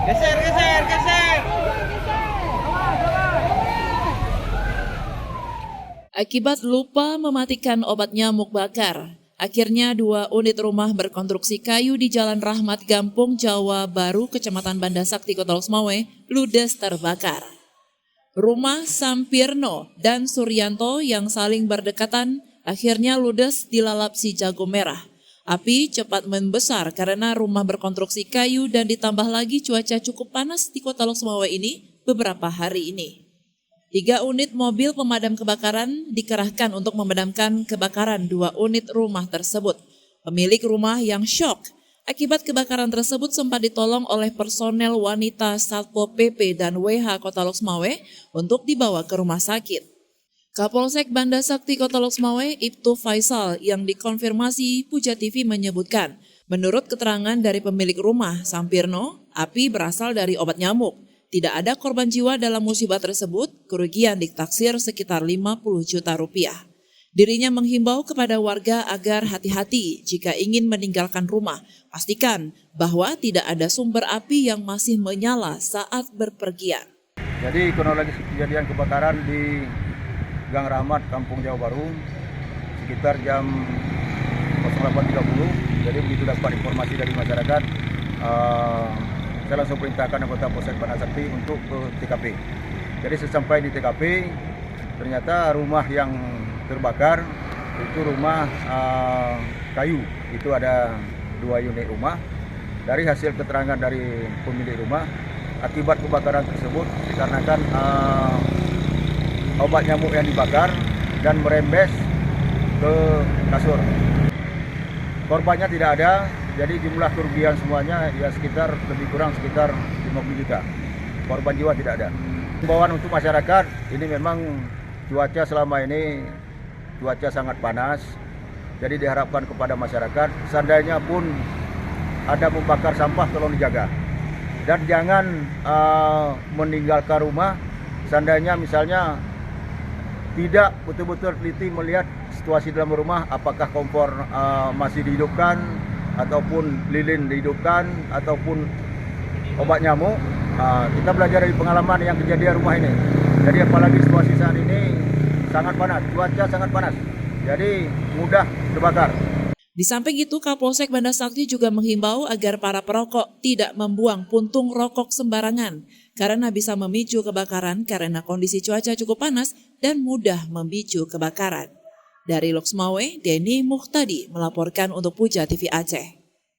Geser, geser, geser. Akibat lupa mematikan obat nyamuk bakar, akhirnya 2 unit rumah berkonstruksi kayu di Jalan Rahmat Gampung, Jawa Baru, Kecamatan Banda Sakti, Kota Losmawe, ludes terbakar. Rumah Sampirno dan Suryanto yang saling berdekatan akhirnya ludes dilalap si jago merah. Api cepat membesar karena rumah berkonstruksi kayu dan ditambah lagi cuaca cukup panas di Kota Losmawe ini beberapa hari ini. 3 unit mobil pemadam kebakaran dikerahkan untuk memadamkan kebakaran 2 unit rumah tersebut. Pemilik rumah yang syok akibat kebakaran tersebut sempat ditolong oleh personel wanita Satpol PP dan WH Kota Losmawe untuk dibawa ke rumah sakit. Kapolsek Banda Sakti Kota Losmawe, Ibtu Faisal, yang dikonfirmasi Puja TV menyebutkan, menurut keterangan dari pemilik rumah Sampirno, api berasal dari obat nyamuk. Tidak ada korban jiwa dalam musibah tersebut, kerugian ditaksir sekitar 50 juta rupiah. Dirinya menghimbau kepada warga agar hati-hati jika ingin meninggalkan rumah. Pastikan bahwa tidak ada sumber api yang masih menyala saat berpergian. Jadi kronologis kejadian kebakaran di Gang Rahmat, Kampung Jawa Baru, sekitar jam 08.30. Jadi begitu dapat informasi dari masyarakat, saya langsung perintahkan anggota Polsek Banda Sakti untuk ke TKP. Jadi sesampai di TKP, ternyata rumah yang terbakar itu rumah kayu. Itu ada 2 unit rumah. Dari hasil keterangan dari pemilik rumah, akibat kebakaran tersebut dikarenakan obat nyamuk yang dibakar dan merembes ke kasur. Korbannya tidak ada. Jadi jumlah kerugian semuanya ya sekitar lebih kurang sekitar 50 juta. Korban jiwa tidak ada. Himbauan untuk masyarakat, ini memang cuaca selama ini cuaca sangat panas. Jadi diharapkan kepada masyarakat, seandainya pun ada membakar sampah tolong dijaga. Dan jangan meninggalkan rumah, seandainya misalnya tidak betul-betul teliti melihat situasi dalam rumah, apakah kompor masih dihidupkan, ataupun lilin dihidupkan, ataupun obat nyamuk. Kita belajar dari pengalaman yang kejadian rumah ini. Jadi apalagi situasi saat ini sangat panas, cuaca sangat panas, jadi mudah terbakar. Di samping itu, Kapolsek Banda Sakti juga menghimbau agar para perokok tidak membuang puntung rokok sembarangan karena bisa memicu kebakaran karena kondisi cuaca cukup panas dan mudah memicu kebakaran. Dari Losmawe, Denny Muhtadi melaporkan untuk Puja TV Aceh.